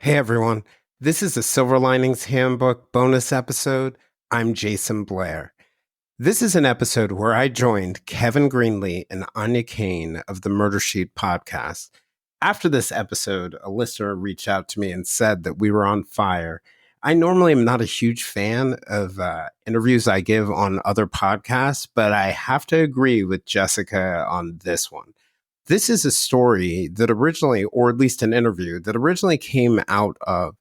Hey everyone, this is a Silver Linings Handbook bonus episode. I'm Jayson Blair. This is an episode where I joined Kevin Greenlee and Anya Kane of the Murder Sheet podcast. After this episode, a listener reached out to me and said that we were on fire. I normally am not a huge fan of interviews I give on other podcasts, but I have to agree with Jessica on this one. This is a story that originally, or at least an interview, that originally came out of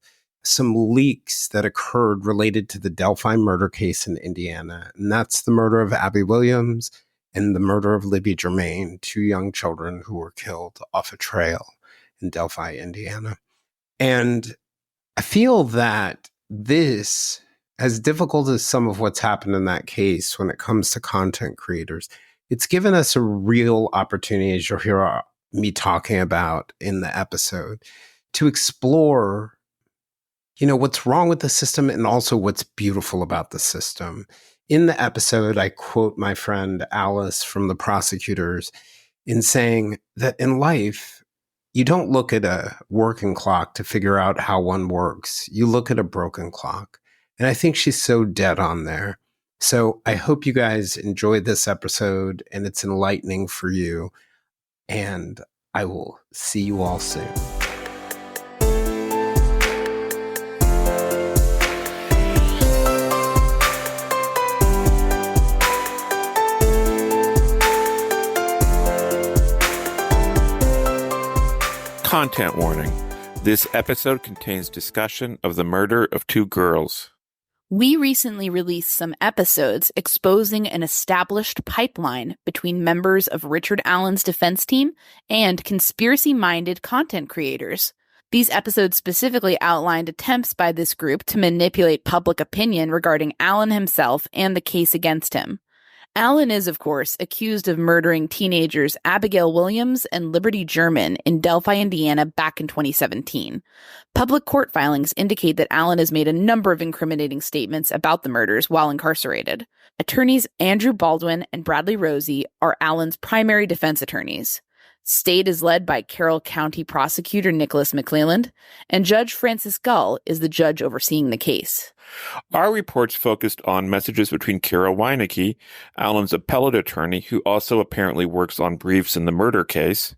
some leaks that occurred related to the Delphi murder case in Indiana. And that's the murder of Abby Williams and the murder of Libby Germain, two young children who were killed off a trail in Delphi, Indiana. And I feel that this, as difficult as some of what's happened in that case when it comes to content creators, it's given us a real opportunity, as you'll hear me talking about in the episode, to explore, what's wrong with the system and also what's beautiful about the system. In the episode, I quote my friend Alice from the prosecutors in saying that in life, you don't look at a working clock to figure out how one works. You look at a broken clock. And I think she's so dead on there. So I hope you guys enjoyed this episode and it's enlightening for you. And I will see you all soon. Content warning. This episode contains discussion of the murder of two girls. We recently released some episodes exposing an established pipeline between members of Richard Allen's defense team and conspiracy-minded content creators. These episodes specifically outlined attempts by this group to manipulate public opinion regarding Allen himself and the case against him. Allen is, of course, accused of murdering teenagers Abigail Williams and Liberty German in Delphi, Indiana back in 2017. Public court filings indicate that Allen has made a number of incriminating statements about the murders while incarcerated. Attorneys Andrew Baldwin and Bradley Rosie are Allen's primary defense attorneys. State is led by Carroll County Prosecutor Nicholas McClelland, and Judge Francis Gull is the judge overseeing the case. Our reports focused on messages between Kara Weinecke, Allen's appellate attorney, who also apparently works on briefs in the murder case,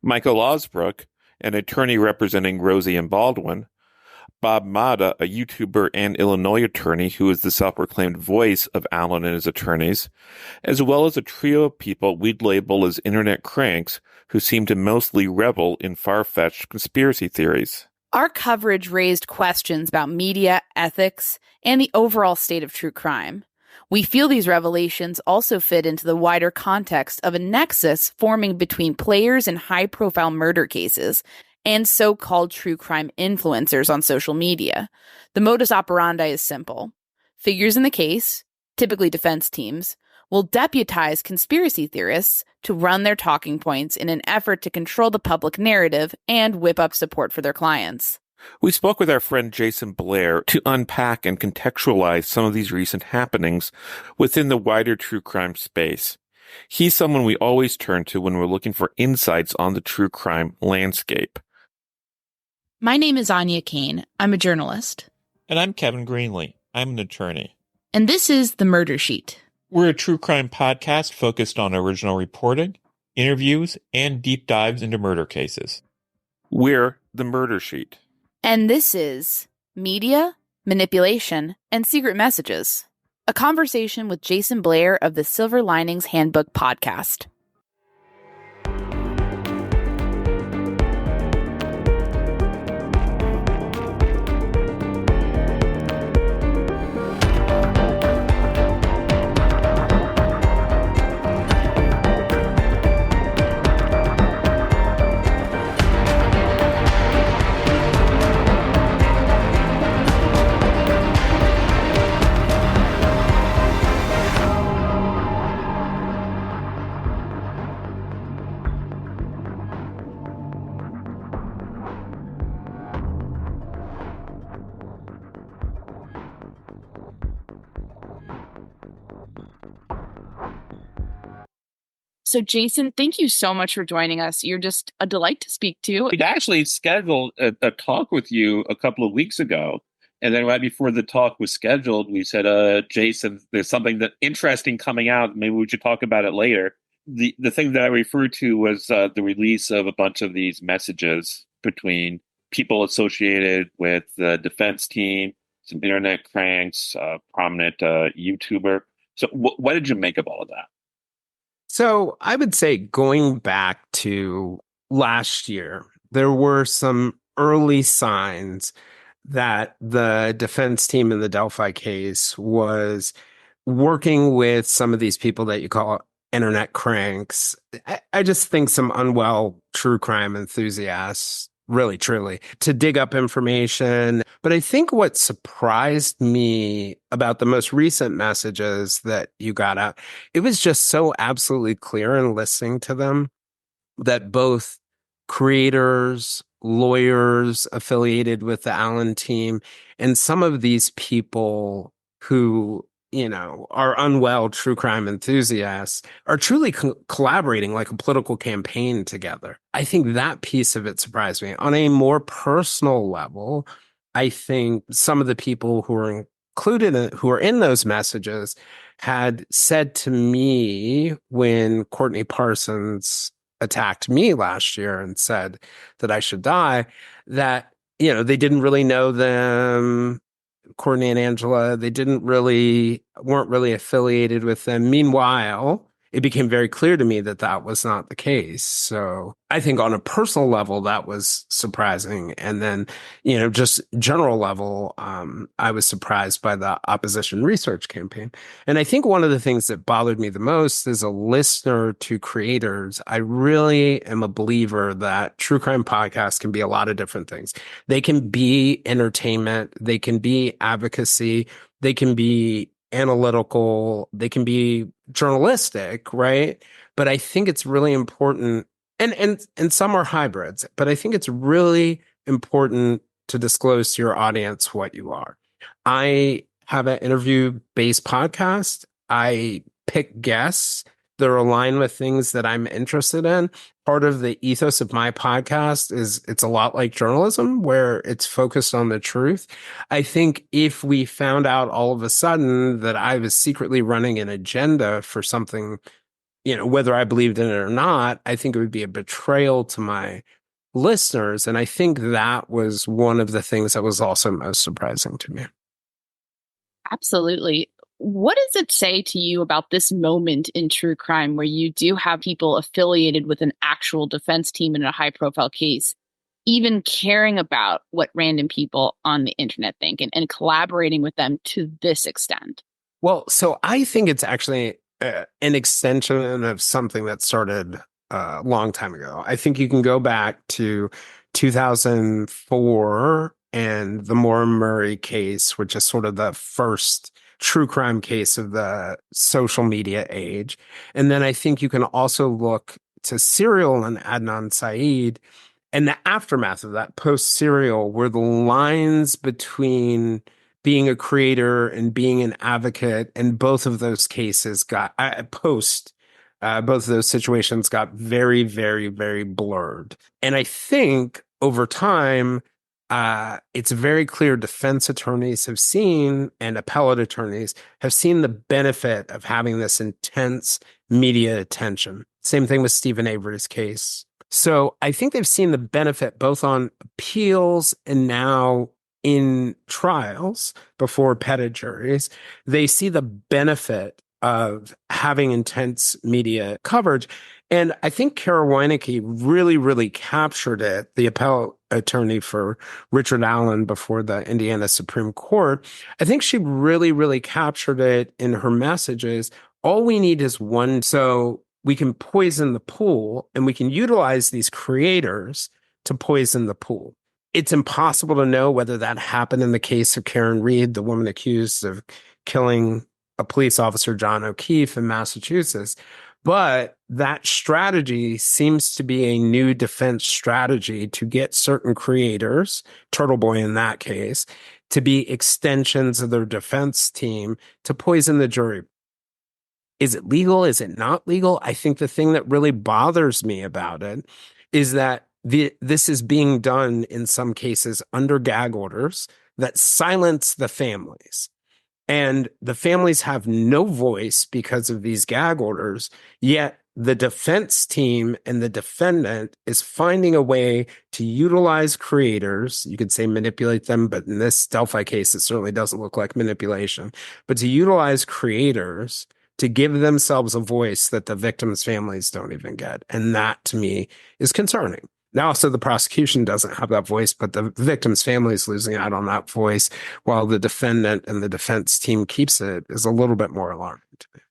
Michael Osbrook, an attorney representing Rosie and Baldwin, Bob Mata, a YouTuber and Illinois attorney who is the self-proclaimed voice of Allen and his attorneys, as well as a trio of people we'd label as internet cranks who seem to mostly revel in far-fetched conspiracy theories. Our coverage raised questions about media, ethics, and the overall state of true crime. We feel these revelations also fit into the wider context of a nexus forming between players in high-profile murder cases and so-called true crime influencers on social media. The modus operandi is simple. Figures in the case, typically defense teams, will deputize conspiracy theorists to run their talking points in an effort to control the public narrative and whip up support for their clients. We spoke with our friend Jayson Blair to unpack and contextualize some of these recent happenings within the wider true crime space. He's someone we always turn to when we're looking for insights on the true crime landscape. My name is Anya Kane. I'm a journalist. And I'm Kevin Greenlee. I'm an attorney. And this is The Murder Sheet. We're a true crime podcast focused on original reporting, interviews, and deep dives into murder cases. We're The Murder Sheet. And this is Media, Manipulation, and Secret Messages, a conversation with Jayson Blair of the Silver Linings Handbook podcast. So, Jayson, thank you so much for joining us. You're just a delight to speak to. We'd actually scheduled a talk with you a couple of weeks ago. And then right before the talk was scheduled, we said, Jayson, there's something that interesting coming out. Maybe we should talk about it later. The thing that I referred to was the release of a bunch of these messages between people associated with the defense team, some internet cranks, prominent YouTuber. So what did you make of all of that? So I would say going back to last year, there were some early signs that the defense team in the Delphi case was working with some of these people that you call internet cranks. I just think some unwell true crime enthusiasts, really, truly, to dig up information. But I think what surprised me about the most recent messages that you got out, it was just so absolutely clear in listening to them that both creators, lawyers affiliated with the Allen team, and some of these people who, are unwell true crime enthusiasts are truly collaborating like a political campaign together. I think that piece of it surprised me. On a more personal level, I think some of the people who are who are in those messages had said to me when Courtney Parsons attacked me last year and said that I should die, that, they didn't really know them. Courtney and Angela, they weren't really affiliated with them. Meanwhile, it became very clear to me that that was not the case. So I think on a personal level, that was surprising. And then, just general level, I was surprised by the opposition research campaign. And I think one of the things that bothered me the most as a listener to creators, I really am a believer that true crime podcasts can be a lot of different things. They can be entertainment, they can be advocacy, they can be analytical, they can be journalistic, right? But I think it's really important, and some are hybrids, but I think it's really important to disclose to your audience what you are. I have an interview-based podcast. I pick guests that are aligned with things that I'm interested in. Part of the ethos of my podcast is it's a lot like journalism where it's focused on the truth. I think if we found out all of a sudden that I was secretly running an agenda for something, whether I believed in it or not, I think it would be a betrayal to my listeners. And I think that was one of the things that was also most surprising to me. Absolutely. What does it say to you about this moment in true crime where you do have people affiliated with an actual defense team in a high profile case, even caring about what random people on the internet think and collaborating with them to this extent? Well, so I think it's actually an extension of something that started a long time ago. I think you can go back to 2004 and the Maura Murray case, which is sort of the first true crime case of the social media age. And then I think you can also look to Serial and Adnan Syed and the aftermath of that post-Serial, where the lines between being a creator and being an advocate in both of those cases both of those situations got very, very, very blurred. And I think over time, it's very clear defense attorneys have seen and appellate attorneys have seen the benefit of having this intense media attention. Same thing with Stephen Avery's case. So I think they've seen the benefit both on appeals and now in trials before pettit juries. They see the benefit of having intense media coverage. And I think Kara Weineke really, really captured it, the appellate attorney for Richard Allen before the Indiana Supreme Court. I think she really, really captured it in her messages. All we need is one, so we can poison the pool and we can utilize these creators to poison the pool. It's impossible to know whether that happened in the case of Karen Reed, the woman accused of killing a police officer, John O'Keefe, in Massachusetts. But that strategy seems to be a new defense strategy to get certain creators, Turtle Boy in that case, to be extensions of their defense team to poison the jury. Is it legal? Is it not legal? I think the thing that really bothers me about it is that this is being done in some cases under gag orders that silence the families. And the families have no voice because of these gag orders, yet the defense team and the defendant is finding a way to utilize creators. You could say manipulate them, but in this Delphi case, it certainly doesn't look like manipulation, but to utilize creators to give themselves a voice that the victims' families don't even get. And that to me is concerning. Now, also, the prosecution doesn't have that voice, but the victim's family is losing out on that voice, while the defendant and the defense team keeps it, is a little bit more alarming to me.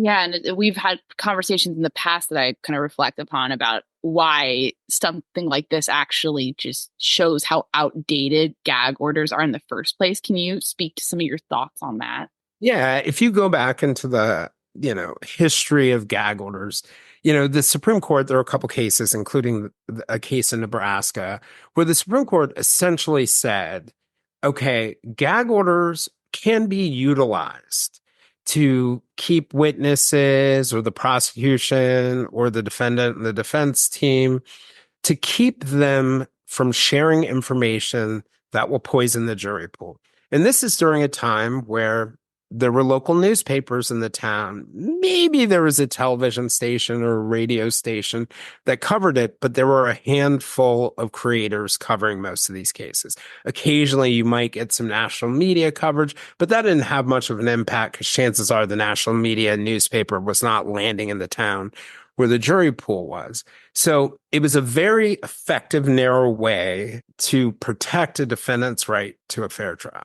Yeah, and we've had conversations in the past that I kind of reflect upon about why something like this actually just shows how outdated gag orders are in the first place. Can you speak to some of your thoughts on that? Yeah, if you go back into the, history of gag orders, the Supreme Court, there are a couple cases, including a case in Nebraska, where the Supreme Court essentially said, okay, gag orders can be utilized to keep witnesses or the prosecution or the defendant and the defense team, to keep them from sharing information that will poison the jury pool. And this is during a time where there were local newspapers in the town. Maybe there was a television station or a radio station that covered it, but there were a handful of creators covering most of these cases. Occasionally, you might get some national media coverage, but that didn't have much of an impact because chances are the national media newspaper was not landing in the town where the jury pool was. So it was a very effective, narrow way to protect a defendant's right to a fair trial.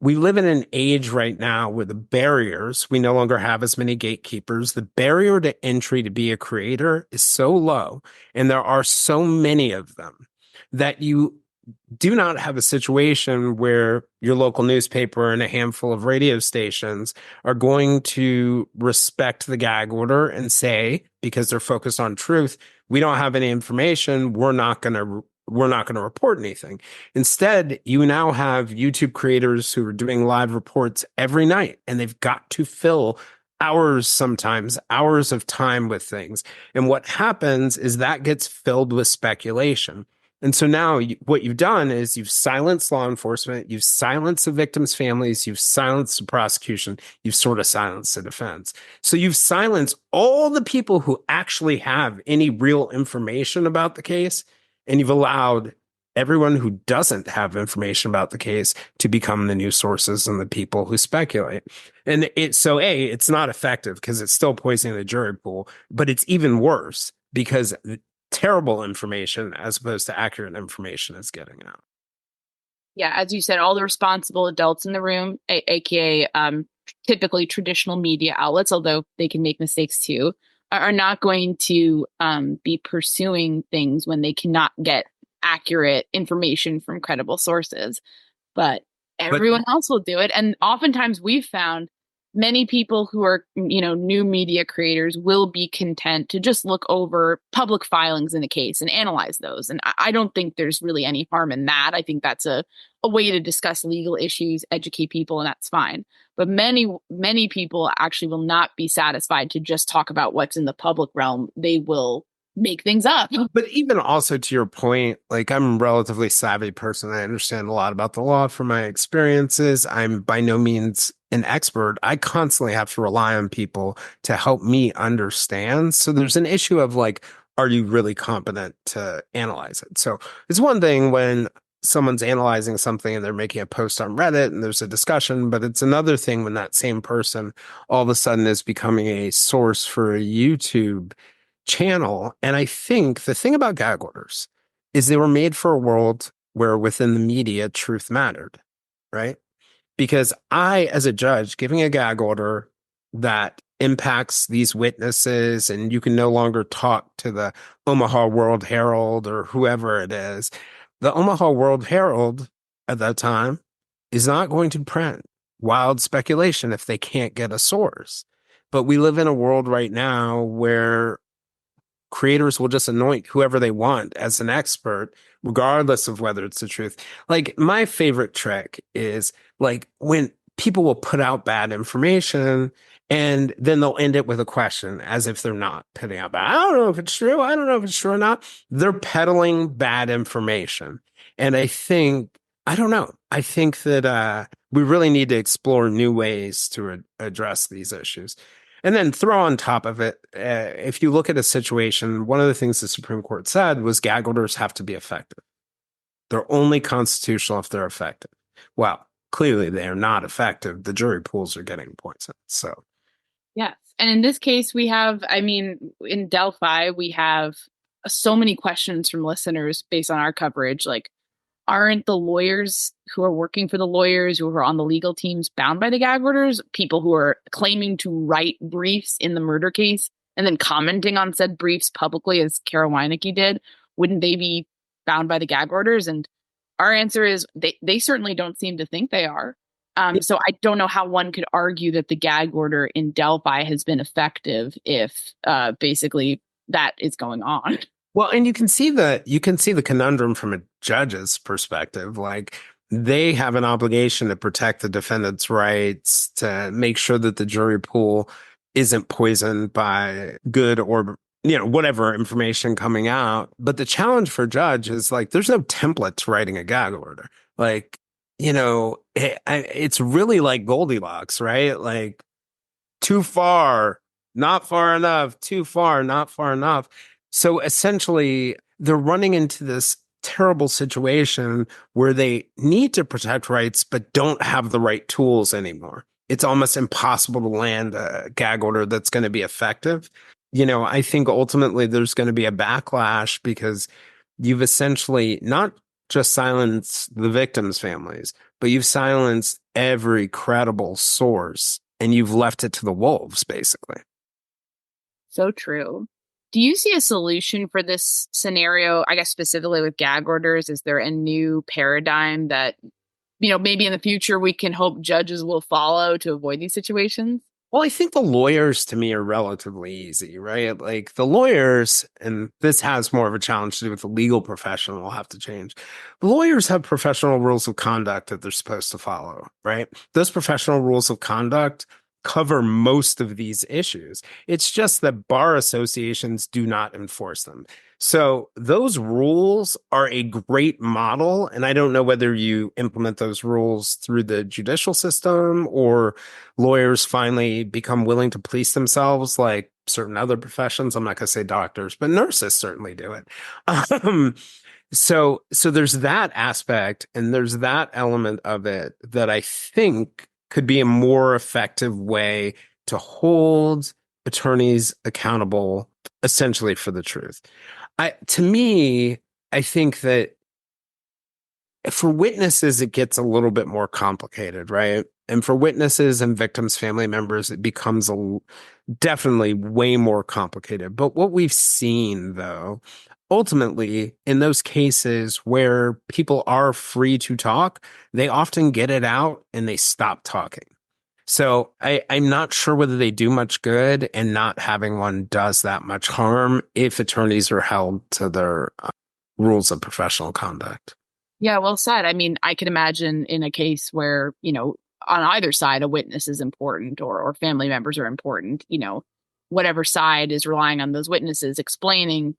We live in an age right now where the barriers, we no longer have as many gatekeepers. The barrier to entry to be a creator is so low, and there are so many of them, that you do not have a situation where your local newspaper and a handful of radio stations are going to respect the gag order and say, because they're focused on truth, we don't have any information, we're not going to report anything. Instead, you now have YouTube creators who are doing live reports every night, and they've got to fill sometimes hours of time with things. And what happens is that gets filled with speculation. And so now what you've done is you've silenced law enforcement, you've silenced the victims' families, you've silenced the prosecution, you've sort of silenced the defense. So you've silenced all the people who actually have any real information about the case, and you've allowed everyone who doesn't have information about the case to become the news sources and the people who speculate. And it's not effective because it's still poisoning the jury pool, but it's even worse because terrible information as opposed to accurate information is getting out. Yeah, as you said, all the responsible adults in the room, aka typically traditional media outlets, although they can make mistakes too, are not going to be pursuing things when they cannot get accurate information from credible sources. But everyone else will do it. And oftentimes we've found many people who are, new media creators will be content to just look over public filings in a case and analyze those. And I don't think there's really any harm in that. I think that's a way to discuss legal issues, educate people, and that's fine. But many people actually will not be satisfied to just talk about what's in the public realm. They will make things up. But even also to your point, like, I'm a relatively savvy person. I understand a lot about the law from my experiences. I'm by no means an expert. I constantly have to rely on people to help me understand. So there's an issue of like, are you really competent to analyze it? So it's one thing when someone's analyzing something and they're making a post on Reddit and there's a discussion, but it's another thing when that same person all of a sudden is becoming a source for a YouTube channel. And I think the thing about gag orders is they were made for a world where within the media, truth mattered, right? Because I, as a judge, giving a gag order that impacts these witnesses and you can no longer talk to the Omaha World Herald or whoever it is, the Omaha World Herald at that time is not going to print wild speculation if they can't get a source. But we live in a world right now where creators will just anoint whoever they want as an expert, regardless of whether it's the truth. Like, my favorite trick is like when people will put out bad information and then they'll end it with a question as if they're not putting out bad. I don't know if it's true. I don't know if it's true or not. They're peddling bad information. And I don't know. I think that we really need to explore new ways to address these issues. And then throw on top of it, if you look at a situation, one of the things the Supreme Court said was gag orders have to be effective. They're only constitutional if they're effective. Well, clearly they are not effective. The jury pools are getting poisoned. So, yes. And in this case, we have, in Delphi, we have so many questions from listeners based on our coverage. Like, aren't the lawyers who are working for the lawyers who are on the legal teams bound by the gag orders? People who are claiming to write briefs in the murder case and then commenting on said briefs publicly, as Kara Weineke did, wouldn't they be bound by the gag orders? And our answer is they certainly don't seem to think they are. So I don't know how one could argue that the gag order in Delphi has been effective if basically that is going on. Well, and you can see the conundrum from a judge's perspective. Like, they have an obligation to protect the defendant's rights, to make sure that the jury pool isn't poisoned by good or whatever information coming out. But the challenge for a judge is like, there's no template to writing a gag order. Like, it's really like Goldilocks, right? Like, too far, not far enough, too far, not far enough. So essentially, they're running into this terrible situation where they need to protect rights, but don't have the right tools anymore. It's almost impossible to land a gag order that's going to be effective. I think ultimately there's going to be a backlash because you've essentially not just silenced the victims' families, but you've silenced every credible source and you've left it to the wolves, basically. So true. Do you see a solution for this scenario, I guess specifically with gag orders? Is there a new paradigm that, maybe in the future we can hope judges will follow to avoid these situations? Well, I think the lawyers, to me, are relatively easy, right? Like, the lawyers, and this has more of a challenge to do with the legal profession, will have to change. The lawyers have professional rules of conduct that they're supposed to follow, right? Those professional rules of conduct cover most of these issues. It's just that bar associations do not enforce them. So those rules are a great model. And I don't know whether you implement those rules through the judicial system or lawyers finally become willing to police themselves like certain other professions. I'm not going to say doctors, but nurses certainly do it. So there's that aspect and there's that element of it that I think could be a more effective way to hold attorneys accountable essentially for the truth. To me, I think that for witnesses, it gets a little bit more complicated, right? And for witnesses and victims' family members, it becomes definitely way more complicated. But what we've seen, though, ultimately, in those cases where people are free to talk, they often get it out and they stop talking. So I'm not sure whether they do much good, and not having one does that much harm if attorneys are held to their rules of professional conduct. Yeah, well said. I mean, I can imagine in a case where, on either side, a witness is important or family members are important, whatever side is relying on those witnesses explaining,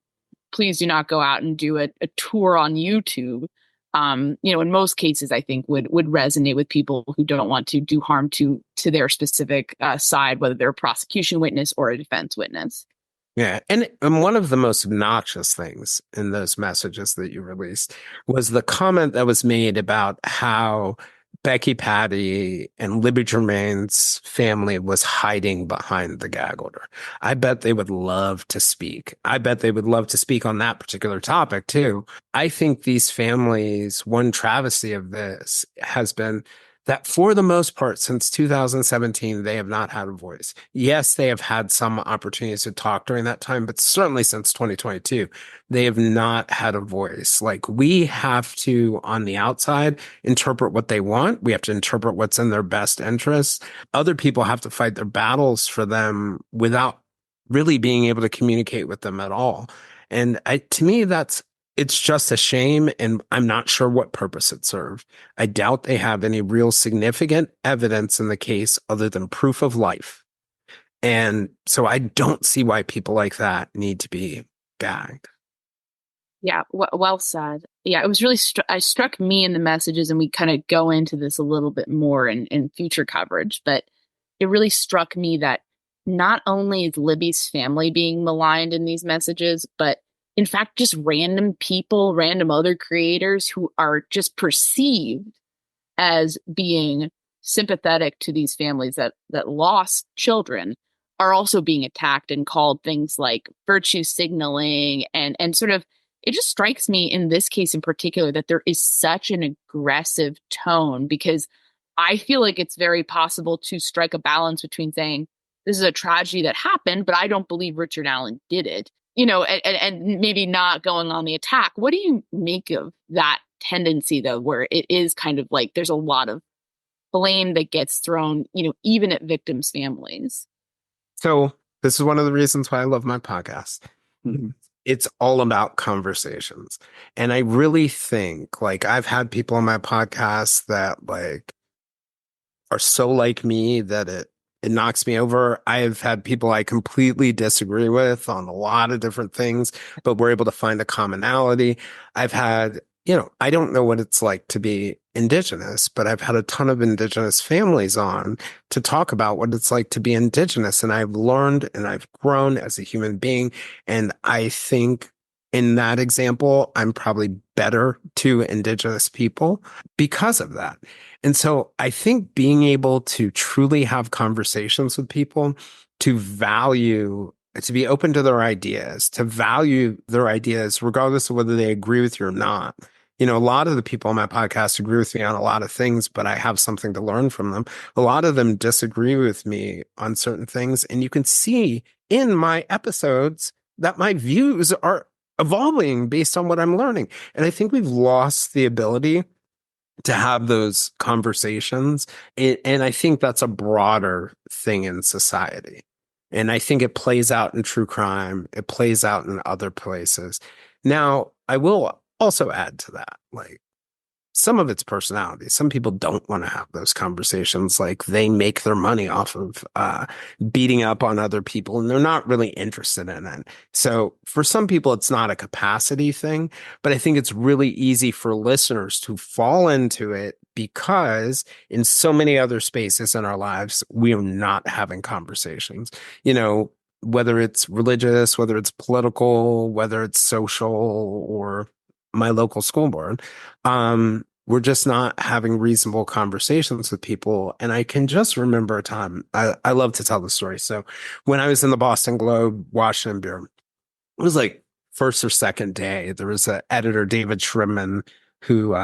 please do not go out and do a tour on YouTube. In most cases, I think would resonate with people who don't want to do harm to their specific side, whether they're a prosecution witness or a defense witness. Yeah. And one of the most obnoxious things in those messages that you released was the comment that was made about how Becky Patty and Libby Germain's family was hiding behind the gag order. I bet they would love to speak. I bet they would love to speak on that particular topic too. I think these families, one travesty of this has been that for the most part, since 2017, they have not had a voice. Yes, they have had some opportunities to talk during that time, but certainly since 2022, they have not had a voice. Like, we have to, on the outside, interpret what they want. We have to interpret what's in their best interests. Other people have to fight their battles for them without really being able to communicate with them at all. And to me, that's It's just a shame, and I'm not sure what purpose it served. I doubt they have any real significant evidence in the case other than proof of life. And so I don't see why people like that need to be gagged. Yeah, well said. Yeah, it was really struck me in the messages, and we kind of go into this a little bit more in future coverage, but it really struck me that not only is Libby's family being maligned in these messages, but in fact, just random people, random other creators who are just perceived as being sympathetic to these families that lost children are also being attacked and called things like virtue signaling and sort of it just strikes me in this case in particular that there is such an aggressive tone because I feel like it's very possible to strike a balance between saying this is a tragedy that happened, but I don't believe Richard Allen did it, and maybe not going on the attack. What do you make of that tendency, though, where it is kind of like there's a lot of blame that gets thrown, even at victims' families? So this is one of the reasons why I love my podcast. Mhm. It's all about conversations. And I really think, like, I've had people on my podcast that, like, are so like me that it knocks me over. I've had people I completely disagree with on a lot of different things, but we're able to find a commonality. I've had, I don't know what it's like to be Indigenous, but I've had a ton of Indigenous families on to talk about what it's like to be Indigenous. And I've learned and I've grown as a human being. And I think in that example, I'm probably better to Indigenous people because of that. And so I think being able to truly have conversations with people, to value, to be open to their ideas, to value their ideas, regardless of whether they agree with you or not. A lot of the people on my podcast agree with me on a lot of things, but I have something to learn from them. A lot of them disagree with me on certain things. And you can see in my episodes that my views are evolving based on what I'm learning. And I think we've lost the ability to have those conversations. And I think that's a broader thing in society. And I think it plays out in true crime. It plays out in other places. Now, I will also add to that, like, some of it's personality. Some people don't want to have those conversations. Like, they make their money off of beating up on other people, and they're not really interested in it. So for some people, it's not a capacity thing, but I think it's really easy for listeners to fall into it because in so many other spaces in our lives, we are not having conversations. Whether it's religious, whether it's political, whether it's social, or my local school board. We're just not having reasonable conversations with people. And I can just remember a time, I love to tell the story. So when I was in the Boston Globe, Washington Bureau, it was like first or second day, there was an editor, David Shrimman, who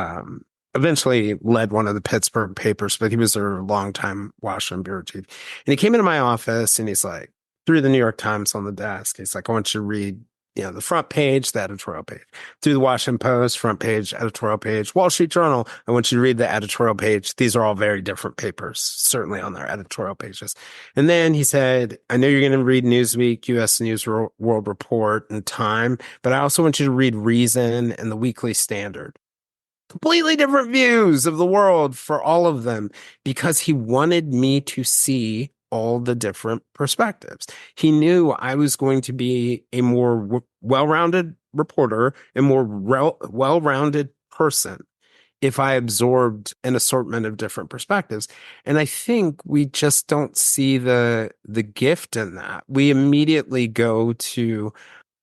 eventually led one of the Pittsburgh papers, but he was their longtime Washington Bureau chief. And he came into my office and he's like, threw the New York Times on the desk. He's like, I want you to read the front page, the editorial page. Through the Washington Post, front page, editorial page. Wall Street Journal, I want you to read the editorial page. These are all very different papers, certainly on their editorial pages. And then he said, I know you're going to read Newsweek, U.S. News World Report, and Time, but I also want you to read Reason and the Weekly Standard. Completely different views of the world for all of them, because he wanted me to see all the different perspectives. He knew I was going to be a more well-rounded reporter, a more well-rounded person if I absorbed an assortment of different perspectives. And I think we just don't see the gift in that. We immediately go to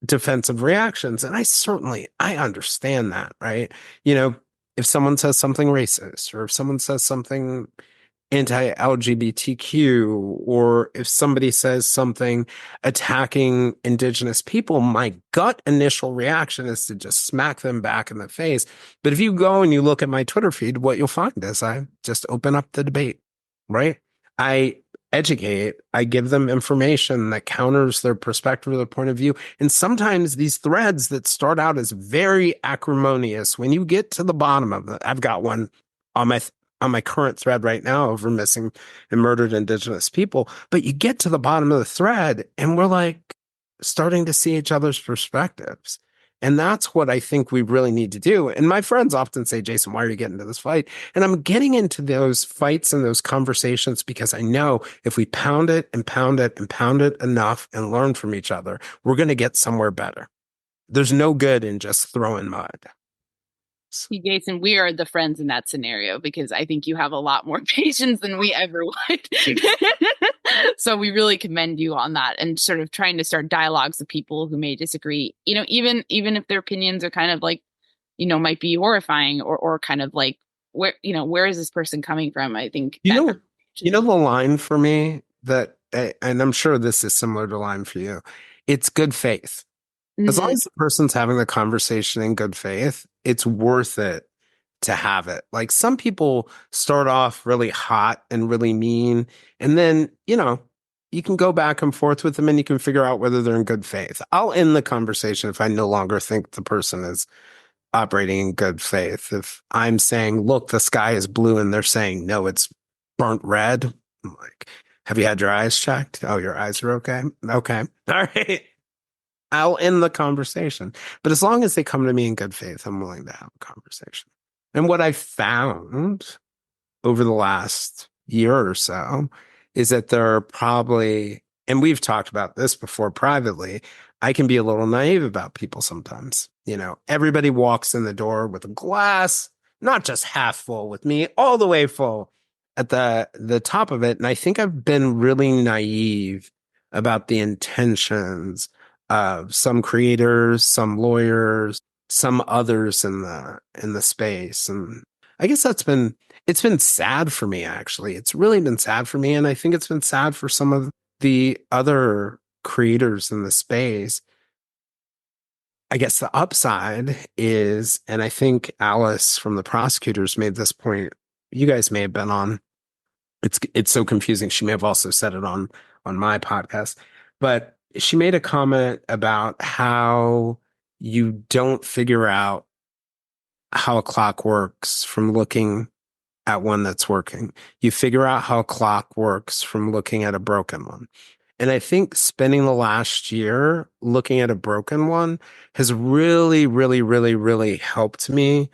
defensive reactions. And I understand that, right? If someone says something racist, or if someone says something anti-LGBTQ, or if somebody says something attacking Indigenous people, my gut initial reaction is to just smack them back in the face. But if you go and you look at my Twitter feed, what you'll find is I just open up the debate, right? I educate, I give them information that counters their perspective or their point of view. And sometimes these threads that start out as very acrimonious, when you get to the bottom of it, I've got one on my current thread right now over missing and murdered Indigenous people. But you get to the bottom of the thread and we're like starting to see each other's perspectives. And that's what I think we really need to do. And my friends often say, Jayson, why are you getting into this fight? And I'm getting into those fights and those conversations because I know if we pound it and pound it and pound it enough and learn from each other, we're going to get somewhere better. There's no good in just throwing mud. See, Jayson, we are the friends in that scenario because I think you have a lot more patience than we ever would. So we really commend you on that and sort of trying to start dialogues with people who may disagree, even if their opinions are kind of like, might be horrifying or kind of like, where is this person coming from? I think, the line for me that, and I'm sure this is similar to line for you, it's good faith. As long as the person's having the conversation in good faith, it's worth it to have it. Like some people start off really hot and really mean, and then, you can go back and forth with them and you can figure out whether they're in good faith. I'll end the conversation if I no longer think the person is operating in good faith. If I'm saying, look, the sky is blue and they're saying, no, it's burnt red. I'm like, have you had your eyes checked? Oh, your eyes are okay. Okay. All right. I'll end the conversation. But as long as they come to me in good faith, I'm willing to have a conversation. And what I found over the last year or so is that there are probably, and we've talked about this before privately, I can be a little naive about people sometimes. Everybody walks in the door with a glass, not just half full, with me all the way full at the top of it. And I think I've been really naive about the intentions of some creators, some lawyers, some others in the space. And I guess it's been sad for me, actually. It's really been sad for me. And I think it's been sad for some of the other creators in the space. I guess the upside is, and I think Alice from the prosecutors made this point, you guys may have been on, it's so confusing. She may have also said it on my podcast, but she made a comment about how you don't figure out how a clock works from looking at one that's working. You figure out how a clock works from looking at a broken one. And I think spending the last year looking at a broken one has really, really, really, really helped me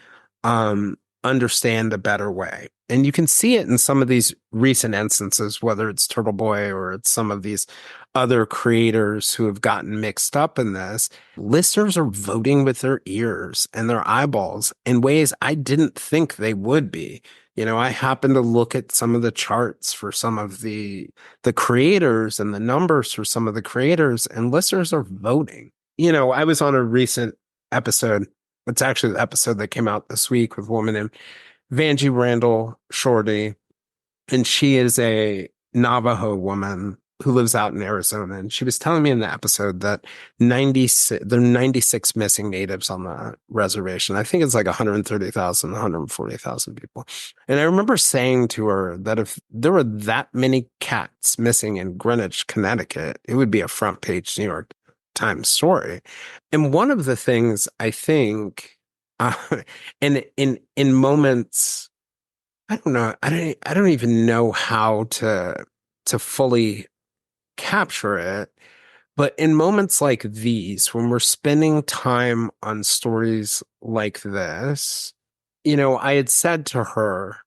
understand a better way. And you can see it in some of these recent instances, whether it's Turtle Boy or it's some of these other creators who have gotten mixed up in this. Listeners are voting with their ears and their eyeballs in ways I didn't think they would be. I happened to look at some of the charts for some of the creators and the numbers for some of the creators, and listeners are voting. I was on a recent episode. It's actually the episode that came out this week with a woman named Vanjie Randall Shorty, and she is a Navajo woman who lives out in Arizona. And she was telling me in the episode that there are 96 missing natives on the reservation. I think it's like 130,000, 140,000 people. And I remember saying to her that if there were that many cats missing in Greenwich, Connecticut, it would be a front page New York Times story. And one of the things I think, and in moments, I don't know, I don't even know how to fully capture it. But in moments like these, when we're spending time on stories like this, I had said to her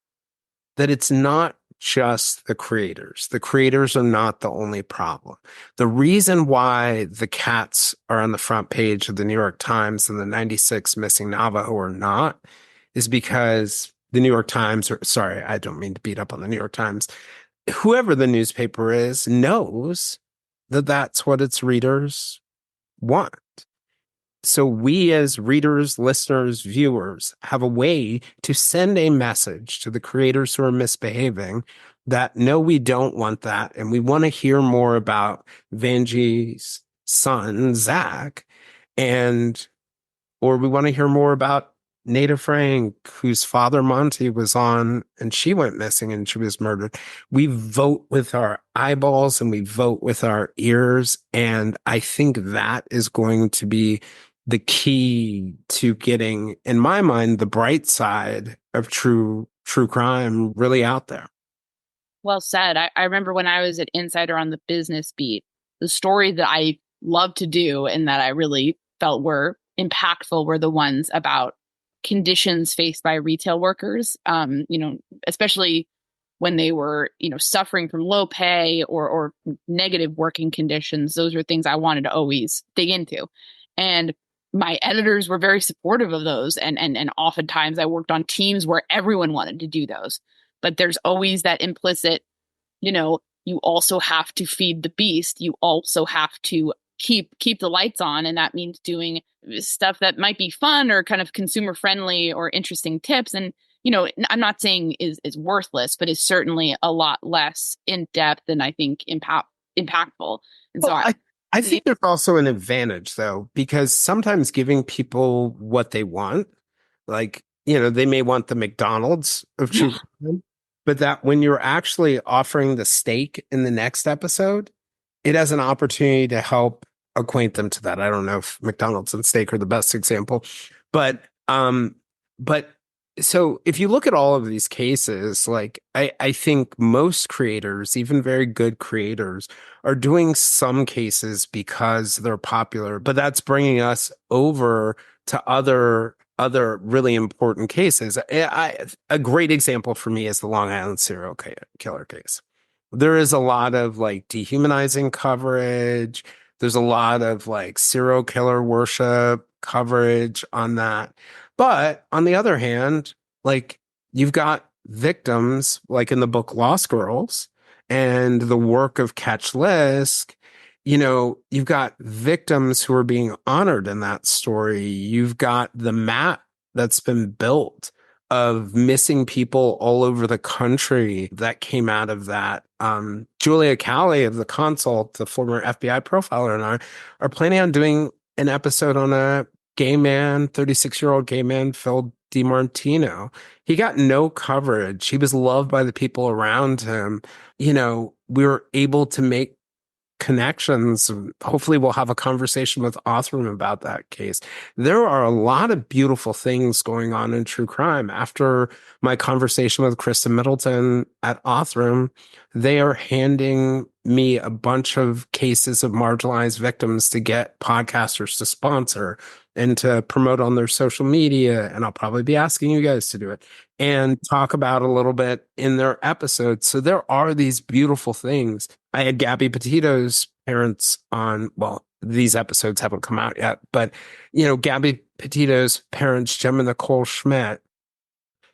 that it's not just the creators. The creators are not the only problem. The reason why the cats are on the front page of the New York Times and the 96 missing Navajo are not is because the New York Times, or sorry, I don't mean to beat up on the New York Times, whoever the newspaper is knows that that's what its readers want. So we as readers, listeners, viewers have a way to send a message to the creators who are misbehaving that, no, we don't want that. And we want to hear more about Vanjie's son, Zach, or we want to hear more about Nada Frank, whose father Monty was on and she went missing and she was murdered. We vote with our eyeballs and we vote with our ears. And I think that is going to be the key to getting, in my mind, the bright side of true crime really out there. Well said. I remember when I was at Insider on the business beat, the story that I loved to do and that I really felt were impactful were the ones about conditions faced by retail workers, especially when they were, suffering from low pay or negative working conditions. Those are things I wanted to always dig into. And my editors were very supportive of those. And oftentimes I worked on teams where everyone wanted to do those. But there's always that implicit, you also have to feed the beast. You also have to keep the lights on. And that means doing stuff that might be fun or kind of consumer friendly or interesting tips. And, I'm not saying is worthless, but is certainly a lot less in depth and I think impactful. And so I think there's also an advantage though, because sometimes giving people what they want, like, they may want the McDonald's of true crime, but that when you're actually offering the steak in the next episode, it has an opportunity to help acquaint them to that. I don't know if McDonald's and steak are the best example, but so if you look at all of these cases, like I think most creators, even very good creators, are doing some cases because they're popular, but that's bringing us over to other really important cases. A great example for me is the Long Island serial killer case. There is a lot of like dehumanizing coverage. There's a lot of like serial killer worship coverage on that. But on the other hand, like you've got victims like in the book Lost Girls and the work of Catch Lisk, you've got victims who are being honored in that story. You've got the map that's been built of missing people all over the country that came out of that. Julia Cali of The Consult, the former FBI profiler, and I are planning on doing an episode on a gay man, 36-year-old gay man, Phil DiMartino. He got no coverage. He was loved by the people around him. We were able to make connections. Hopefully we'll have a conversation with Othram about that case. There are a lot of beautiful things going on in true crime. After my conversation with Kristen Middleton at Othram, they are handing me a bunch of cases of marginalized victims to get podcasters to sponsor and to promote on their social media. And I'll probably be asking you guys to do it and talk about a little bit in their episodes. So there are these beautiful things. I had Gabby Petito's parents on, well, these episodes haven't come out yet, but, Gabby Petito's parents, Jim and Nicole Schmidt,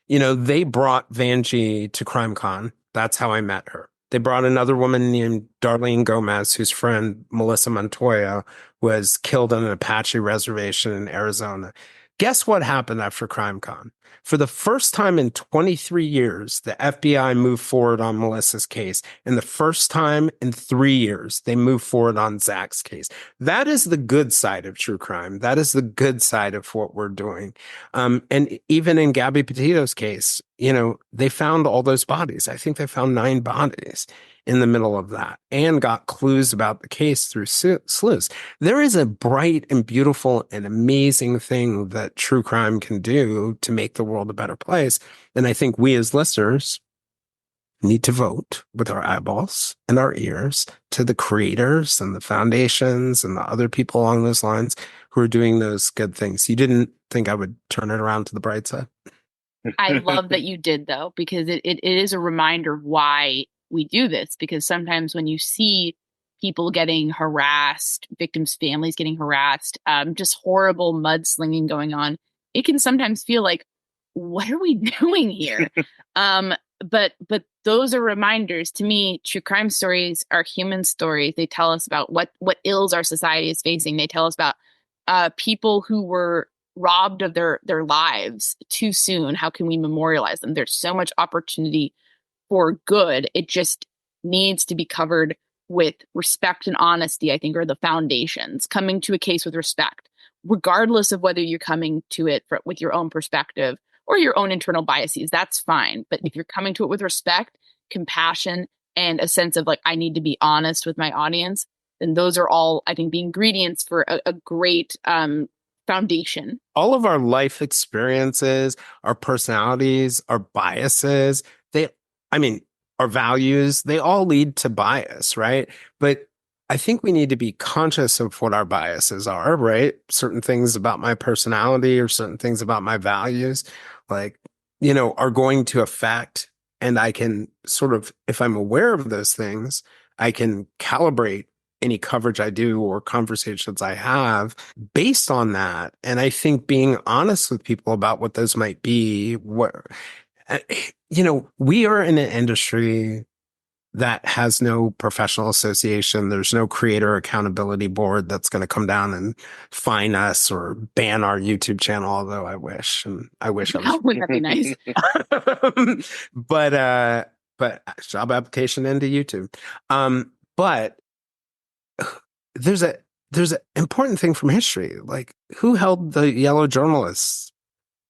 they brought Vanjie to CrimeCon. That's how I met her. They brought another woman named Darlene Gomez, whose friend Melissa Montoya was killed on an Apache reservation in Arizona. Guess what happened after CrimeCon? For the first time in 23 years, the FBI moved forward on Melissa's case. And the first time in 3 years, they moved forward on Zach's case. That is the good side of true crime. That is the good side of what we're doing. And even in Gabby Petito's case, they found all those bodies. I think they found 9 bodies in the middle of that and got clues about the case through sleuths. There is a bright and beautiful and amazing thing that true crime can do to make the world a better place. And I think we as listeners need to vote with our eyeballs and our ears to the creators and the foundations and the other people along those lines who are doing those good things. You didn't think I would turn it around to the bright side? I love that you did, though, because it is a reminder of why we do this, because sometimes when you see people getting harassed, victims' families getting harassed, just horrible mudslinging going on, it can sometimes feel like, what are we doing here? But those are reminders. To me, true crime stories are human stories. They tell us about what ills our society is facing. They tell us about people who were robbed of their lives too soon. How can we memorialize them? There's so much opportunity for good. It just needs to be covered with respect and honesty, I think, are the foundations. Coming to a case with respect, regardless of whether you're coming to it with your own perspective or your own internal biases, that's fine. But if you're coming to it with respect, compassion, and a sense of like, I need to be honest with my audience, then those are all, I think, the ingredients for a great foundation. All of our life experiences, our personalities, our biases, our values, they all lead to bias, right? But I think we need to be conscious of what our biases are, right? Certain things about my personality or certain things about my values, like, are going to affect, and I can sort of, if I'm aware of those things, I can calibrate any coverage I do or conversations I have based on that. And I think being honest with people about what those might be, we are in an industry that has no professional association. There's no creator accountability board that's going to come down and fine us or ban our YouTube channel, although I wish. And I wish I was. Wouldn't that be nice? But job application into YouTube. But there's an important thing from history. Like, who held the yellow journalists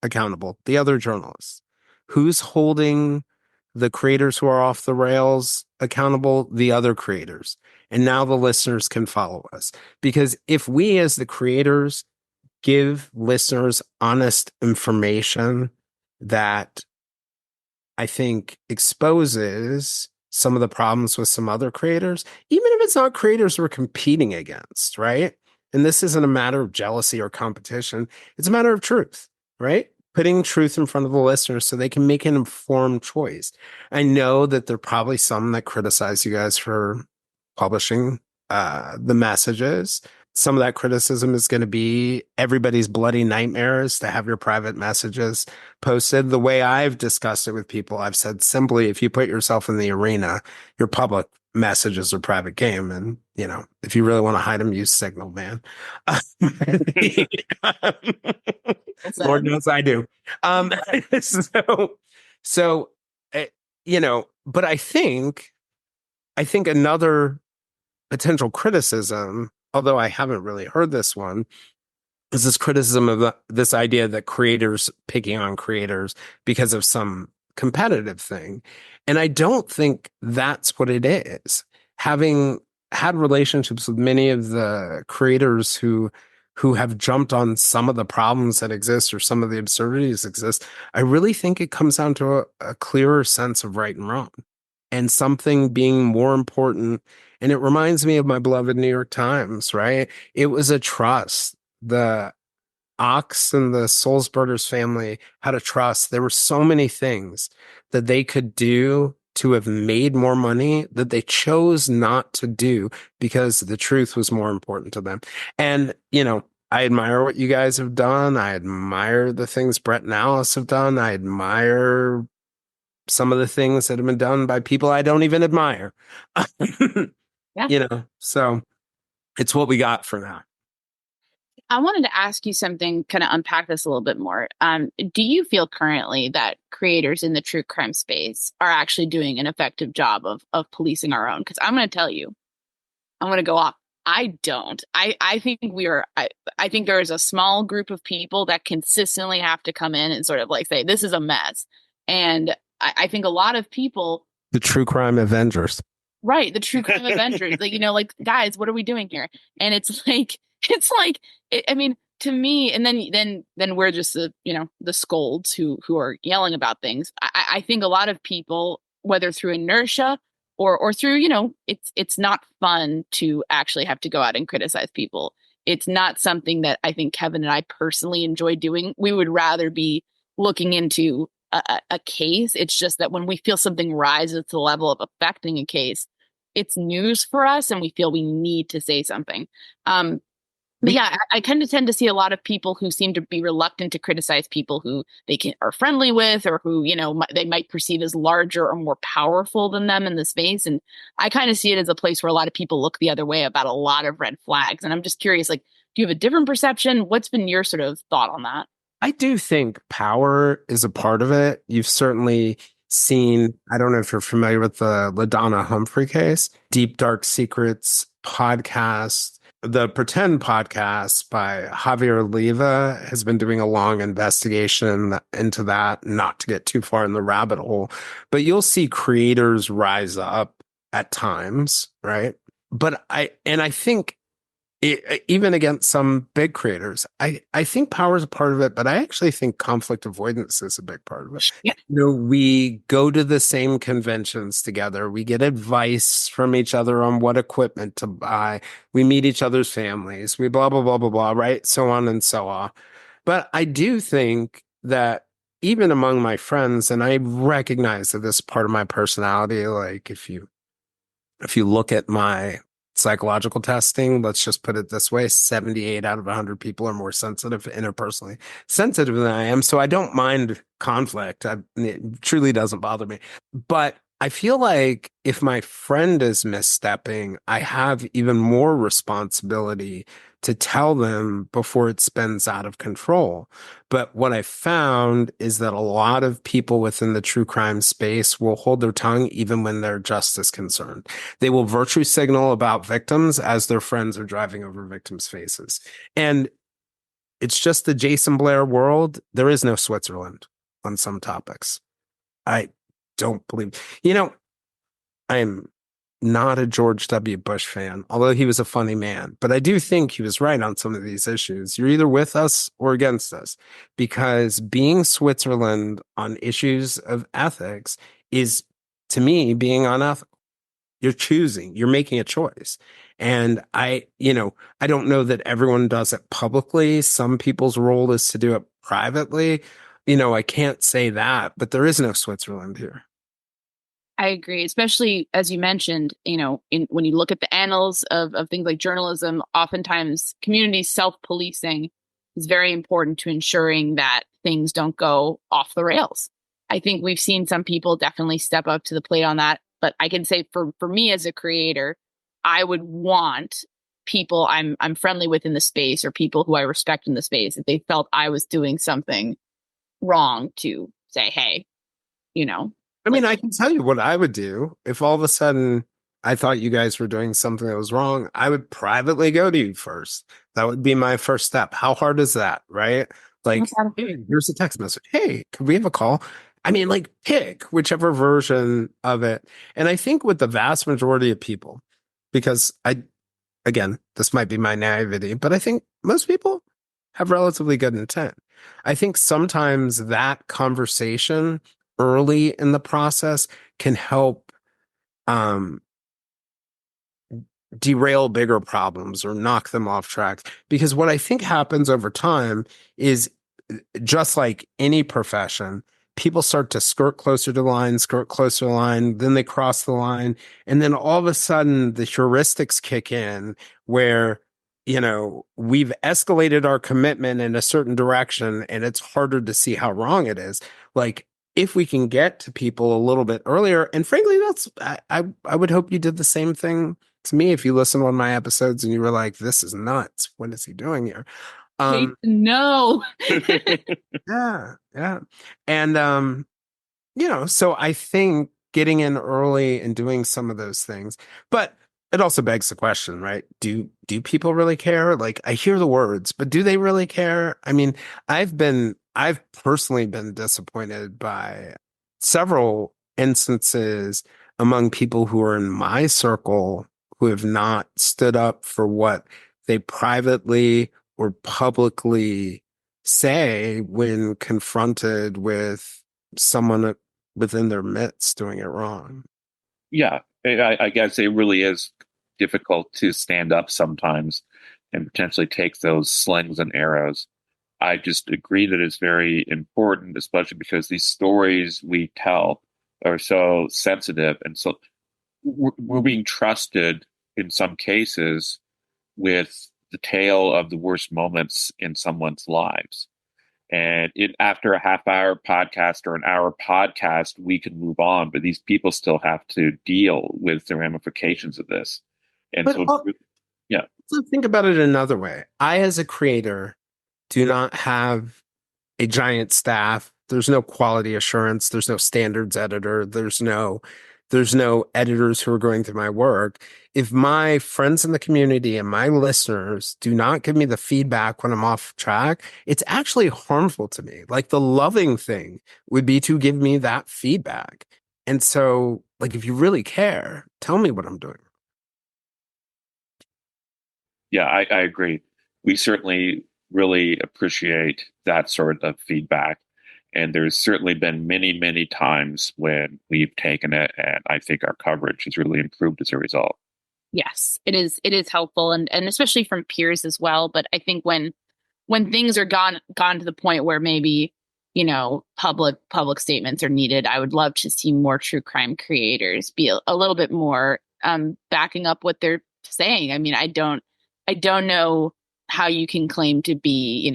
accountable? The other journalists. Who's holding the creators who are off the rails accountable? The other creators. And now the listeners can follow us. Because if we as the creators give listeners honest information that I think exposes some of the problems with some other creators, even if it's not creators we're competing against, right? And this isn't a matter of jealousy or competition. It's a matter of truth, right? Putting truth in front of the listeners so they can make an informed choice. I know that there are probably some that criticize you guys for publishing the messages. Some of that criticism is going to be everybody's bloody nightmares to have your private messages posted. The way I've discussed it with people, I've said simply, if you put yourself in the arena, your public messages are private game. And, if you really want to hide them, use Signal, man. Lord knows I do. But I think another potential criticism, although I haven't really heard this one, is this criticism of this idea that creators picking on creators because of some competitive thing. And I don't think that's what it is. Having had relationships with many of the creators who have jumped on some of the problems that exist or some of the absurdities exist, I really think it comes down to a clearer sense of right and wrong and something being more important. And it reminds me of my beloved New York Times, right? It was a trust. The Ox and the Sulzberger's family had a trust. There were so many things that they could do to have made more money that they chose not to do because the truth was more important to them. And, I admire what you guys have done. I admire the things Brett and Alice have done. I admire some of the things that have been done by people I don't even admire. Yeah. So it's what we got for now. I wanted to ask you something, kind of unpack this a little bit more. Do you feel currently that creators in the true crime space are actually doing an effective job of policing our own? Because I'm going to tell you, I'm going to go off. I don't. I think I think there is a small group of people that consistently have to come in and sort of like say, this is a mess. And I think a lot of people. The true crime Avengers. Right. The true crime Avengers. Like, guys, what are we doing here? And it's like, I mean, to me, and then we're just the scolds who are yelling about things. I think a lot of people, whether through inertia or through, it's not fun to actually have to go out and criticize people. It's not something that I think Kevin and I personally enjoy doing. We would rather be looking into a case. It's just that when we feel something rises to the level of affecting a case, it's news for us and we feel we need to say something. But yeah, I kind of tend to see a lot of people who seem to be reluctant to criticize people who they are friendly with or who, they might perceive as larger or more powerful than them in the space. And I kind of see it as a place where a lot of people look the other way about a lot of red flags. And I'm just curious, like, do you have a different perception? What's been your sort of thought on that? I do think power is a part of it. You've certainly seen, I don't know if you're familiar with the LaDonna Humphrey case, Deep Dark Secrets podcast. The Pretend podcast by Javier Oliva has been doing a long investigation into that, not to get too far in the rabbit hole, but you'll see creators rise up at times, right? But I think Even against some big creators. I think power is a part of it, but I actually think conflict avoidance is a big part of it. Yeah. We go to the same conventions together. We get advice from each other on what equipment to buy. We meet each other's families. We blah, blah, blah, blah, blah, right? So on and so on. But I do think that even among my friends, and I recognize that this is part of my personality, like if you look at my psychological testing, let's just put it this way, 78 out of 100 people are more sensitive, interpersonally sensitive than I am. So I don't mind conflict. It truly doesn't bother me. But I feel like if my friend is misstepping, I have even more responsibility to tell them before it spins out of control. But what I found is that a lot of people within the true crime space will hold their tongue even when they're justice concerned. They will virtue signal about victims as their friends are driving over victims' faces. And it's just the Jayson Blair world. There is no Switzerland on some topics. I don't believe, I'm not a George W. Bush fan, although he was a funny man. But I do think he was right on some of these issues. You're either with us or against us, because being Switzerland on issues of ethics is, to me, being unethical. You're choosing, you're making a choice. And I don't know that everyone does it publicly. Some people's role is to do it privately. I can't say that, but there is no Switzerland here. I agree, especially as you mentioned, when you look at the annals of things like journalism, oftentimes community self-policing is very important to ensuring that things don't go off the rails. I think we've seen some people definitely step up to the plate on that. But I can say for me as a creator, I would want people I'm friendly with in the space, or people who I respect in the space, if they felt I was doing something wrong, to say, hey, I mean, I can tell you what I would do if all of a sudden I thought you guys were doing something that was wrong. I would privately go to you first. That would be my first step. How hard is that, right? Like, hey, here's a text message. Hey, could we have a call? I mean, like, pick whichever version of it. And I think with the vast majority of people, because again, this might be my naivety, but I think most people have relatively good intent. I think sometimes that conversation early in the process can help um, derail bigger problems or knock them off track. Because what I think happens over time is, just like any profession, people start to skirt closer to the line, skirt closer to the line, then they cross the line. And then all of a sudden the heuristics kick in where, we've escalated our commitment in a certain direction and it's harder to see how wrong it is. Like, if we can get to people a little bit earlier, and frankly, I would hope you did the same thing to me if you listened to one of my episodes and you were like, this is nuts. What is he doing here? No. Yeah. And so I think getting in early and doing some of those things, but it also begs the question, right? Do people really care? Like, I hear the words, but do they really care? I mean, I've personally been disappointed by several instances among people who are in my circle who have not stood up for what they privately or publicly say when confronted with someone within their midst doing it wrong. Yeah, I guess it really is difficult to stand up sometimes and potentially take those slings and arrows. I just agree that it's very important, especially because these stories we tell are so sensitive, and so we're being trusted in some cases with the tale of the worst moments in someone's lives. And after a half-hour podcast or an hour podcast, we can move on, but these people still have to deal with the ramifications of this. And But so, yeah. so think about it another way. I, as a creator, do not have a giant staff. There's no quality assurance. There's no standards editor. There's no editors who are going through my work. If my friends in the community and my listeners do not give me the feedback when I'm off track, it's actually harmful to me. Like, the loving thing would be to give me that feedback. And so, like, if you really care, tell me what I'm doing. Yeah, I agree. We certainly really appreciate that sort of feedback. And there's certainly been many, many times when we've taken it, and I think our coverage has really improved as a result. Yes, it is helpful, and especially from peers as well. But I think when things are gone to the point where maybe, public statements are needed, I would love to see more true crime creators be a little bit more backing up what they're saying. I mean, I don't know how you can claim to be,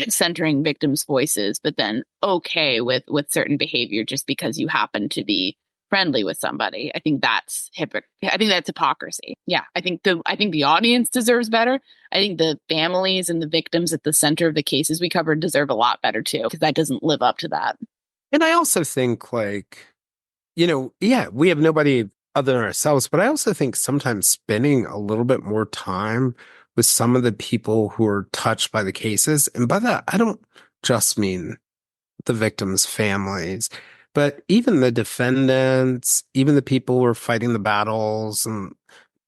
centering victims' voices, but then okay with certain behavior just because you happen to be friendly with somebody. I think that's I think that's hypocrisy. Yeah, I think the audience deserves better. I think the families and the victims at the center of the cases we covered deserve a lot better too, because that doesn't live up to that. And I also think, like, yeah, we have nobody other than ourselves, but I also think sometimes spending a little bit more time with some of the people who are touched by the cases, and by that, I don't just mean the victims' families, but even the defendants, even the people who are fighting the battles and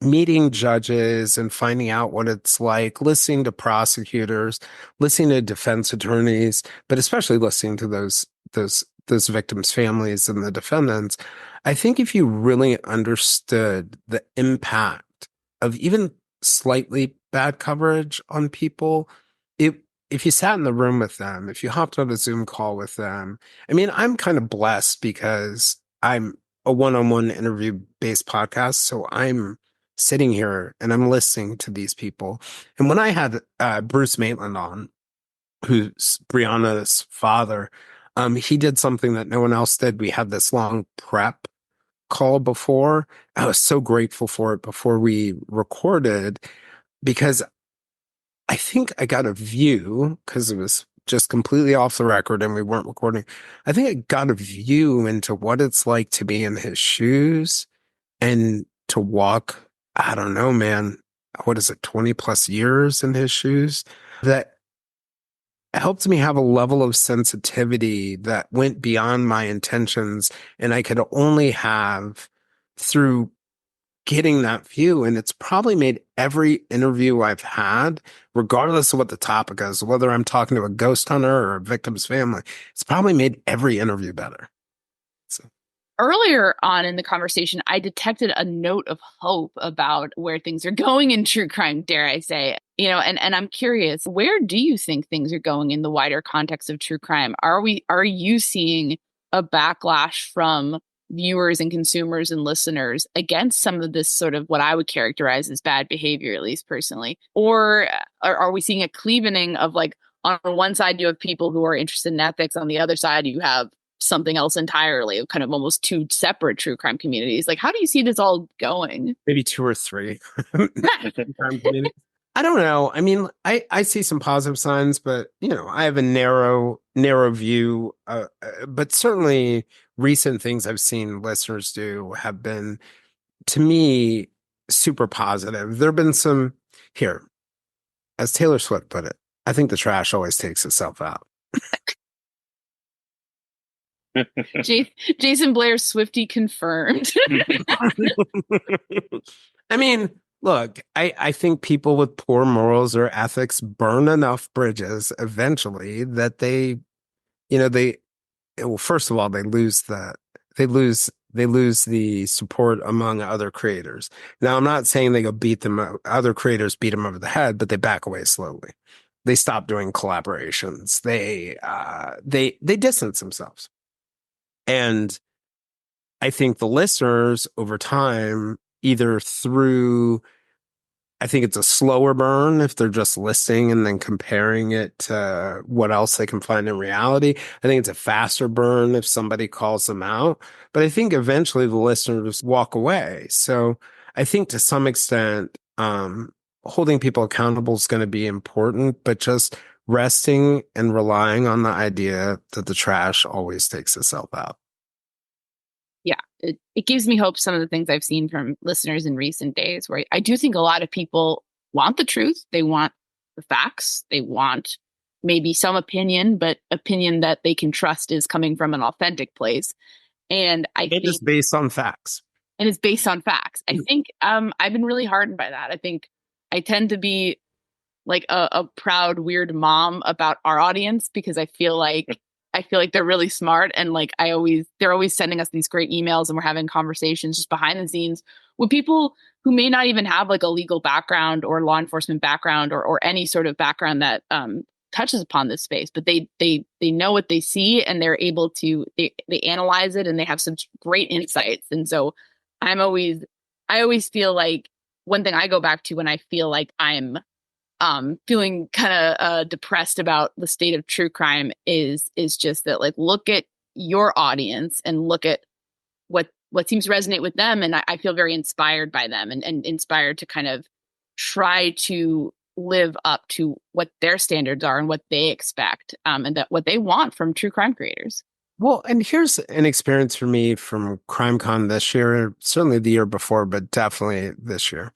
meeting judges and finding out what it's like, listening to prosecutors, listening to defense attorneys, but especially listening to those victims' families and the defendants. I think if you really understood the impact of even slightly bad coverage on people, it if you sat in the room with them, if you hopped on a Zoom call with them, I mean, I'm kind of blessed because I'm a one-on-one interview based podcast. So I'm sitting here and I'm listening to these people. And when I had Bruce Maitland on, who's Brianna's father, he did something that no one else did. We had this long prep call before. I was so grateful for it before we recorded because I think I got a view because it was just completely off the record and we weren't recording. I think I got a view into what it's like to be in his shoes and to walk, I don't know, man, what is it, 20 plus years in his shoes? That helped me have a level of sensitivity that went beyond my intentions and I could only have through getting that view. And it's probably made every interview I've had, regardless of what the topic is, whether I'm talking to a ghost hunter or a victim's family, it's probably made every interview better. So. Earlier on in the conversation, I detected a note of hope about where things are going in true crime, dare I say. And I'm curious, where do you think things are going in the wider context of true crime? Are you seeing a backlash from viewers and consumers and listeners against some of this sort of what I would characterize as bad behavior, at least personally? Or are we seeing a cleavening of, like, on one side you have people who are interested in ethics, on the other side you have something else entirely, kind of almost two separate true crime communities? Like, how do you see this all going? Maybe two or three. I don't know. I mean, I see some positive signs, but I have a narrow view. But certainly, recent things I've seen listeners do have been, to me, super positive. There've been some here, as Taylor Swift put it. I think the trash always takes itself out. Jayson Blair Swiftie confirmed. I mean, look, I think people with poor morals or ethics burn enough bridges eventually that well, first of all, they lose the support among other creators. Now, I'm not saying they go beat them, other creators beat them over the head, but they back away slowly. They stop doing collaborations. They distance themselves. And I think the listeners over time, either through, I think it's a slower burn if they're just listening and then comparing it to what else they can find in reality. I think it's a faster burn if somebody calls them out. But I think eventually the listeners walk away. So I think to some extent, holding people accountable is going to be important, but just resting and relying on the idea that the trash always takes itself out. Yeah, it gives me hope, some of the things I've seen from listeners in recent days, where I do think a lot of people want the truth. They want the facts. They want maybe some opinion, but opinion that they can trust is coming from an authentic place. And I think it's based on facts. And it's based on facts. I think I've been really heartened by that. I think I tend to be like a proud, weird mom about our audience because I feel like they're really smart and like they're always sending us these great emails and we're having conversations just behind the scenes with people who may not even have like a legal background or law enforcement background or any sort of background that touches upon this space, but they know what they see and they're able to they analyze it and they have some great insights. And so I always feel like one thing I go back to when I feel like I'm feeling kind of depressed about the state of true crime is just that, like, look at your audience and look at what seems to resonate with them, and I feel very inspired by them and inspired to kind of try to live up to what their standards are and what they expect, and that what they want from true crime creators. Well, and here's an experience for me from CrimeCon this year, certainly the year before, but definitely this year.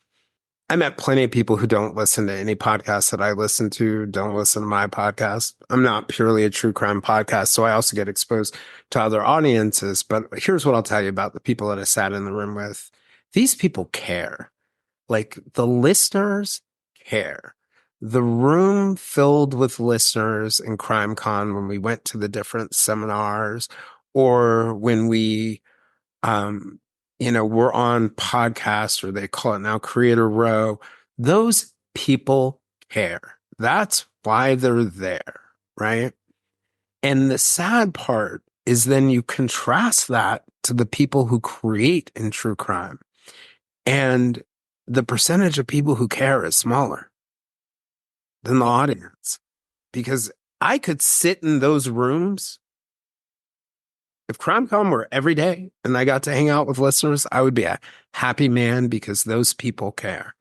I met plenty of people who don't listen to any podcast that I listen to, don't listen to my podcast. I'm not purely a true crime podcast, so I also get exposed to other audiences. But here's what I'll tell you about the people that I sat in the room with. These people care. Like, the listeners care. The room filled with listeners in CrimeCon when we went to the different seminars or when we're on podcasts, or they call it now Creator Row. Those people care. That's why they're there, right? And the sad part is then you contrast that to the people who create in true crime. And the percentage of people who care is smaller than the audience. Because I could sit in those rooms. If CrimeCon were every day and I got to hang out with listeners, I would be a happy man because those people care.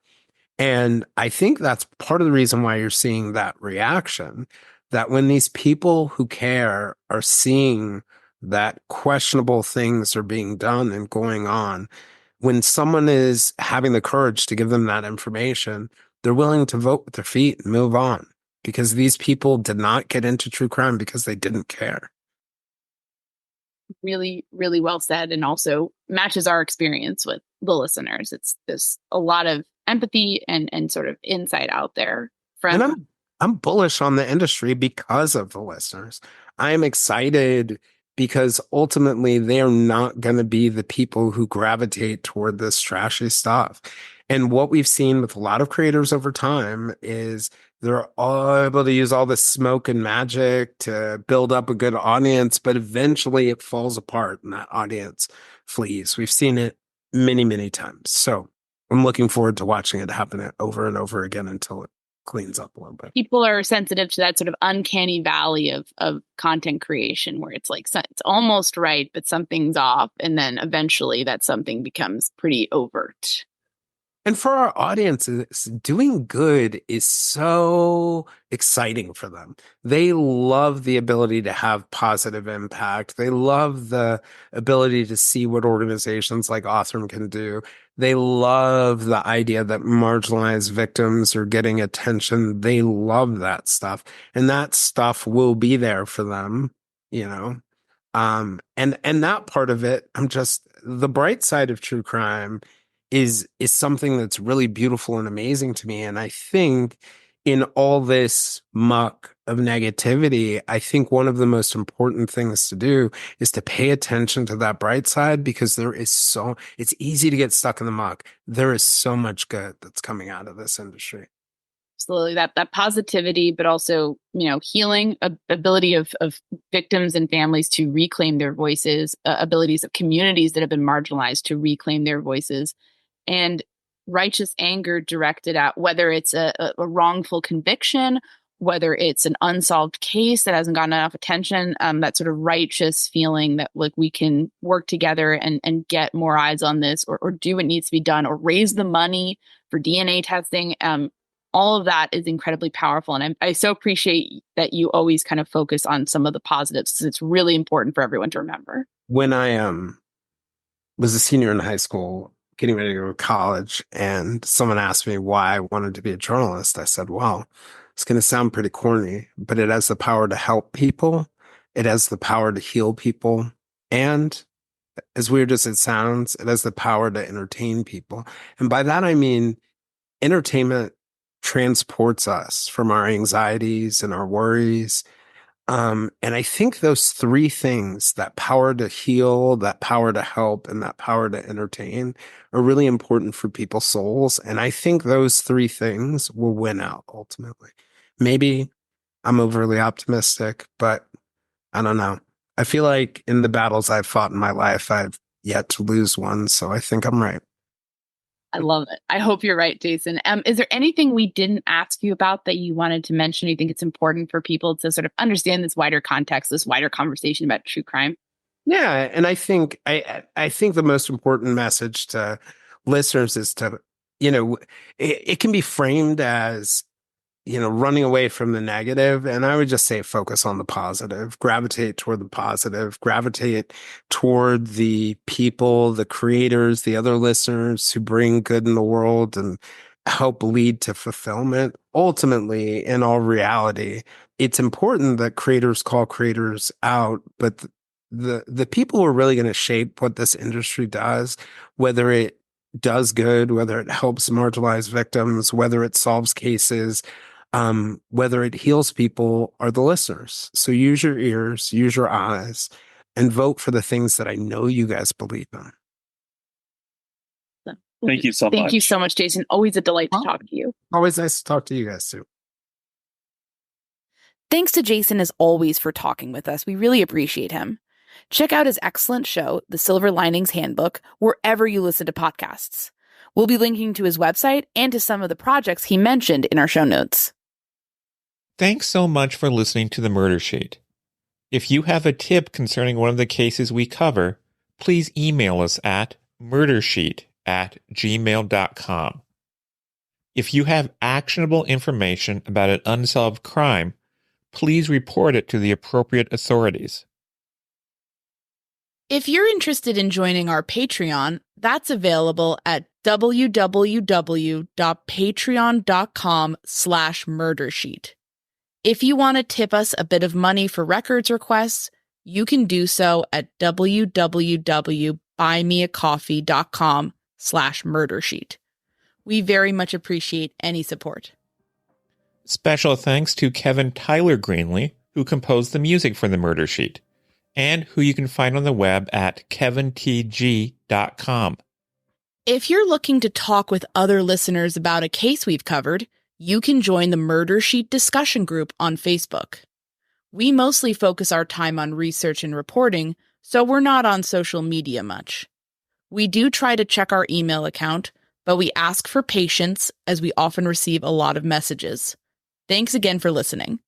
And I think that's part of the reason why you're seeing that reaction, that when these people who care are seeing that questionable things are being done and going on, when someone is having the courage to give them that information, they're willing to vote with their feet and move on, because these people did not get into true crime because they didn't care. Really, really well said, and also matches our experience with the listeners. There's a lot of empathy and sort of insight out there from. And I'm bullish on the industry because of the listeners. I am excited because ultimately they are not going to be the people who gravitate toward this trashy stuff. And what we've seen with a lot of creators over time is they're all able to use all this smoke and magic to build up a good audience, but eventually it falls apart and that audience flees. We've seen it many, many times. So I'm looking forward to watching it happen over and over again until it cleans up a little bit. People are sensitive to that sort of uncanny valley of content creation where it's like it's almost right, but something's off. And then eventually that something becomes pretty overt. And for our audiences, doing good is so exciting for them. They love the ability to have positive impact. They love the ability to see what organizations like Othram can do. They love the idea that marginalized victims are getting attention. They love that stuff. And that stuff will be there for them, you know. And that part of it, the bright side of true crime is something that's really beautiful and amazing to me. And I think in all this muck of negativity, I think one of the most important things to do is to pay attention to that bright side, because it's easy to get stuck in the muck. There is so much good that's coming out of this industry. Absolutely, that positivity, but also, healing ability of victims and families to reclaim their voices, abilities of communities that have been marginalized to reclaim their voices, and righteous anger directed at whether it's a wrongful conviction, whether it's an unsolved case that hasn't gotten enough attention, that sort of righteous feeling that, like, we can work together and get more eyes on this, or do what needs to be done, or raise the money for DNA testing. All of that is incredibly powerful. And I so appreciate that you always kind of focus on some of the positives, because it's really important for everyone to remember. When I was a senior in high school, getting ready to go to college, and someone asked me why I wanted to be a journalist, I said, well, it's going to sound pretty corny, but it has the power to help people. It has the power to heal people. And as weird as it sounds, it has the power to entertain people. And by that, I mean, entertainment transports us from our anxieties and our worries. And I think those three things, that power to heal, that power to help, and that power to entertain, are really important for people's souls. And I think those three things will win out ultimately. Maybe I'm overly optimistic, but I don't know. I feel like in the battles I've fought in my life, I've yet to lose one. So I think I'm right. I love it. I hope you're right, Jayson. Is there anything we didn't ask you about that you wanted to mention? You think it's important for people to sort of understand this wider context, this wider conversation about true crime? Yeah, and I think the most important message to listeners is to, it can be framed as, running away from the negative. And I would just say focus on the positive, gravitate toward the positive, gravitate toward the people, the creators, the other listeners who bring good in the world and help lead to fulfillment. Ultimately, in all reality, it's important that creators call creators out, but the people who are really going to shape what this industry does, whether it does good, whether it helps marginalized victims, whether it solves cases, whether it heals people, are the listeners. So use your ears, use your eyes, and vote for the things that I know you guys believe in. Thank you so much. Thank you so much, Jayson. Always a delight to talk to you. Always nice to talk to you guys too. Thanks to Jayson as always for talking with us. We really appreciate him. Check out his excellent show, The Silver Linings Handbook, wherever you listen to podcasts. We'll be linking to his website and to some of the projects he mentioned in our show notes. Thanks so much for listening to The Murder Sheet. If you have a tip concerning one of the cases we cover, please email us at murdersheet@gmail.com. If you have actionable information about an unsolved crime, please report it to the appropriate authorities. If you're interested in joining our Patreon, that's available at www.patreon.com/murdersheet. If you want to tip us a bit of money for records requests, you can do so at www.buymeacoffee.com/murdersheet. We very much appreciate any support. Special thanks to Kevin Tyler Greenlee, who composed the music for The Murder Sheet, and who you can find on the web at kevintg.com. If you're looking to talk with other listeners about a case we've covered, you can join the Murder Sheet discussion group on Facebook. We mostly focus our time on research and reporting, so we're not on social media much. We do try to check our email account, but we ask for patience as we often receive a lot of messages. Thanks again for listening.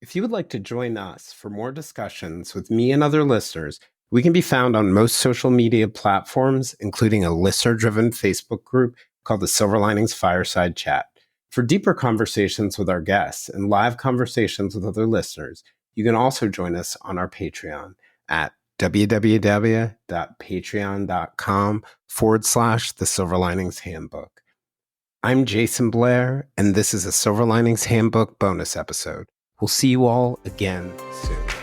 If you would like to join us for more discussions with me and other listeners, we can be found on most social media platforms, including a listener-driven Facebook group called the Silver Linings Fireside Chat. For deeper conversations with our guests and live conversations with other listeners, you can also join us on our Patreon at www.patreon.com/The Silver Linings Handbook. I'm Jayson Blair, and this is a Silver Linings Handbook bonus episode. We'll see you all again soon.